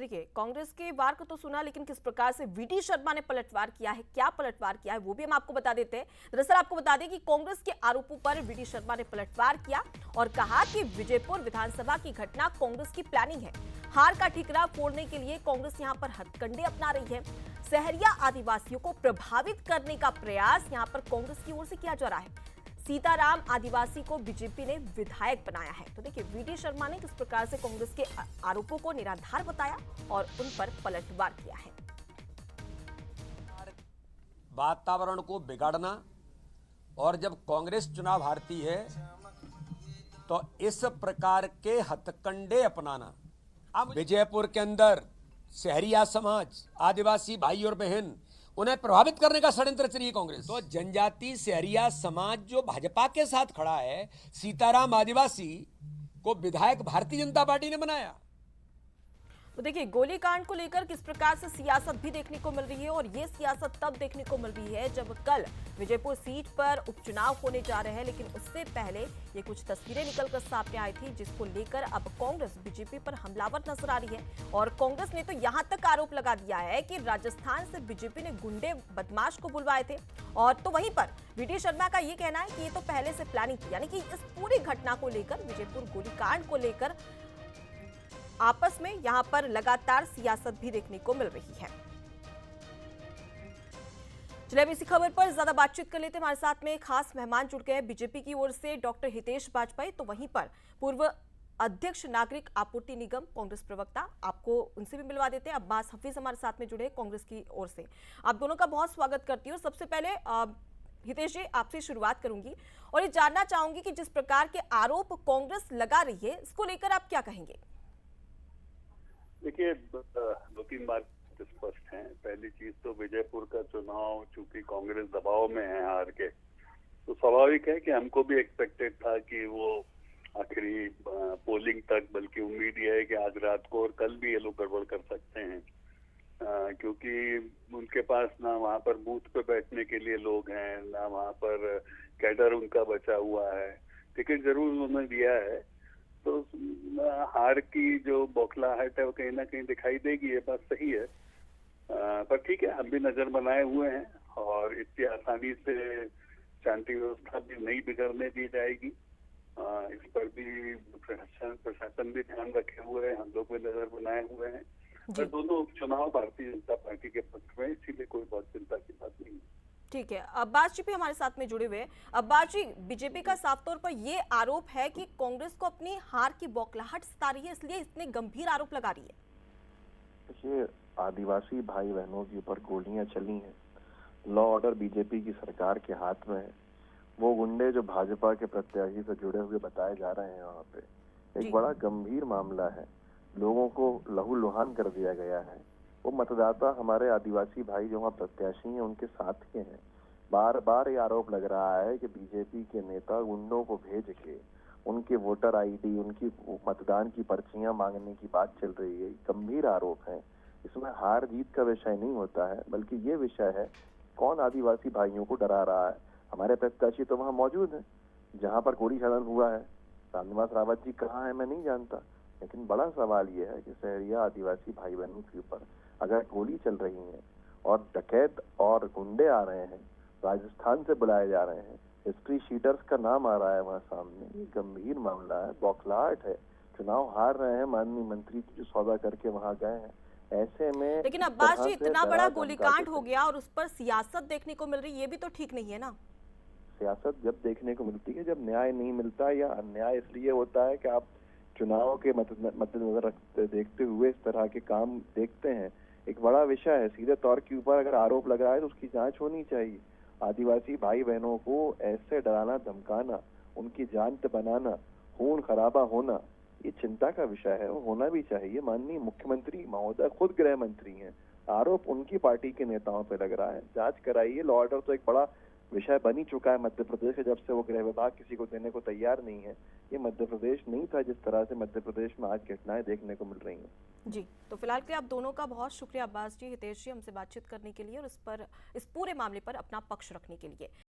देखिए, कांग्रेस के वार को तो सुना, लेकिन किस प्रकार से वीडी शर्मा ने पलटवार किया है, क्या पलटवार किया है, वो भी हम आपको बता देते हैं। दरअसल आपको बता दें कि कांग्रेस के आरोपों पर वीडी शर्मा ने पलटवार किया और कहा कि विजयपुर विधानसभा की घटना कांग्रेस की प्लानिंग है। हार का ठिकरा फोड़ने के लिए कांग्रेस यहां पर हथकंडे अपना रही है। सहरिया आदिवासियों को प्रभावित करने का प्रयास यहां पर कांग्रेस की ओर से किया जा रहा है। सीताराम आदिवासी को बीजेपी ने विधायक बनाया है। तो देखिए, वीडी शर्मा ने किस प्रकार से कांग्रेस के आरोपों को निराधार बताया और उन पर पलटवार किया है। वातावरण को बिगाड़ना, और जब कांग्रेस चुनाव हारती है तो इस प्रकार के हथकंडे अपनाना। अब विजयपुर के अंदर सहरिया समाज, आदिवासी भाई और बहन, उन्हें प्रभावित करने का षड्यंत्र रच रही है कांग्रेस। तो जनजाति सहरिया समाज जो भाजपा के साथ खड़ा है, सीताराम आदिवासी को विधायक भारतीय जनता पार्टी ने बनाया। तो देखिए, गोलीकांड को लेकर किस प्रकार से सियासत भी देखने को मिल रही है, और ये सियासत तब देखने को मिल रही है जब कल विजयपुर सीट पर उपचुनाव होने जा रहे हैं। लेकिन उससे पहले ये कुछ तस्वीरें निकलकर सामने आई थी, जिसको लेकर अब कांग्रेस बीजेपी पर हमलावर नजर आ रही है। और कांग्रेस ने तो यहां तक आरोप लगा दिया है कि राजस्थान से बीजेपी ने गुंडे बदमाश को बुलवाए थे। और तो वहीं पर वीडी शर्मा का ये कहना है कि ये तो पहले से प्लानिंग थी, यानी कि इस पूरी घटना को लेकर, विजयपुर गोलीकांड को लेकर आपस में यहां पर लगातार सियासत भी देखने को मिल रही है। चलिए अब इसी खबर पर ज्यादा बातचीत कर लेते हैं। हमारे साथ में खास मेहमान जुड़ गए हैं बीजेपी की ओर से, डॉक्टर हितेश बाजपेयी। तो वहीं पर पूर्व अध्यक्ष नागरिक आपूर्ति निगम कांग्रेस प्रवक्ता, आपको उनसे भी मिलवा देते हैं। अब्बास हफीज हमारे साथ में जुड़े हैं कांग्रेस की ओर से। आप दोनों का बहुत स्वागत करती हूँ। सबसे पहले हितेश जी, आपसे शुरुआत करूंगी और ये जानना चाहूंगी कि जिस प्रकार के आरोप कांग्रेस लगा रही है, इसको लेकर आप क्या कहेंगे? देखिए, दो तीन बात स्पष्ट हैं। पहली चीज तो विजयपुर का चुनाव चूंकि कांग्रेस दबाव में है हार के, तो स्वाभाविक है कि हमको भी एक्सपेक्टेड था कि वो आखिरी पोलिंग तक, बल्कि उम्मीद ये है कि आज रात को और कल भी ये लोग गड़बड़ कर सकते हैं, क्योंकि उनके पास ना वहाँ पर बूथ पे बैठने के लिए लोग हैं, ना वहाँ पर कैडर उनका बचा हुआ है। टिकट जरूर उन्होंने दिया है, तो हार की जो बौखलाहट है वो कहीं ना कहीं दिखाई देगी, ये बात सही है। पर ठीक है, हम भी नजर बनाए हुए हैं और इतनी आसानी से शांति व्यवस्था भी नहीं बिगड़ने दी जाएगी। इस पर भी प्रशासन भी ध्यान रखे हुए है, हम लोग भी नजर बनाए हुए हैं। पर दोनों उपचुनाव भारतीय जनता पार्टी के पक्ष में, इसीलिए कोई बहुत चिंता की बात नहीं है। ठीक है, अब्बास जी भी हमारे साथ में जुड़े हुए हैं। अब्बास जी, बीजेपी का साफ तौर पर ये आरोप है कि कांग्रेस को अपनी हार की बौखलाहट सता रही है, इसलिए इतने गंभीर आरोप लगा रही है। देखिए, आदिवासी भाई बहनों के ऊपर गोलियां चली हैं, लॉ ऑर्डर बीजेपी की सरकार के हाथ में है। वो गुंडे जो भाजपा के प्रत्याशी से जुड़े हुए बताए जा रहे हैं, वहाँ पे एक बड़ा गंभीर मामला है। लोगों को लहूलुहान कर दिया गया है। वो मतदाता हमारे आदिवासी भाई जो वहाँ प्रत्याशी हैं, उनके साथ के हैं। बार बार ये आरोप लग रहा है कि बीजेपी के नेता गुंडों को भेज के उनके वोटर आईडी, उनकी मतदान की पर्चियां मांगने की बात चल रही है। गंभीर आरोप है। इसमें हार जीत का विषय नहीं होता है, बल्कि ये विषय है कौन आदिवासी भाइयों को डरा रहा है। हमारे प्रत्याशी तो वहाँ मौजूद है जहाँ पर गोली चलन हुआ है। रामनिवास रावत जी कहाँ है मैं नहीं जानता, लेकिन बड़ा सवाल ये है कि सहरिया आदिवासी भाई बहनों के ऊपर अगर गोली चल रही है और डकैत और गुंडे आ रहे हैं, राजस्थान से बुलाए जा रहे हैं, हिस्ट्री शीटर्स का नाम आ रहा है वहाँ सामने, ये गंभीर मामला है, बौखलाहट है। चुनाव हार रहे हैं माननीय मंत्री जो सौदा करके वहाँ गए हैं, ऐसे में। लेकिन अब्बास जी, इतना बड़ा गोलीकांड हो गया और उस पर सियासत देखने को मिल रही है, ये भी तो ठीक नहीं है ना? सियासत जब देखने को मिलती है जब न्याय नहीं मिलता, या अन्याय इसलिए होता है कि आप चुनाव के मद्देनजर रखते देखते हुए इस तरह के काम देखते हैं। एक बड़ा विषय है, सीधे तौर के ऊपर अगर आरोप लग रहा है तो उसकी जांच होनी चाहिए। आदिवासी भाई बहनों को ऐसे डराना धमकाना, उनकी जान पे बनाना, खून खराबा होना, ये चिंता का विषय है, वो होना भी चाहिए। माननीय मुख्यमंत्री महोदय खुद गृह मंत्री हैं, आरोप उनकी पार्टी के नेताओं पे लग रहा है, जांच कराइए। लॉ ऑर्डर तो एक बड़ा विषय बन ही चुका है मध्य प्रदेश से, जब से वो गृह विभाग किसी को देने को तैयार नहीं है। ये मध्य प्रदेश नहीं था जिस तरह से मध्य प्रदेश में आज घटनाएं देखने को मिल रही हैं। जी, तो फिलहाल के आप दोनों का बहुत शुक्रिया अब्बास जी, हितेश जी, हमसे बातचीत करने के लिए और इस पूरे मामले पर अपना पक्ष रखने के लिए।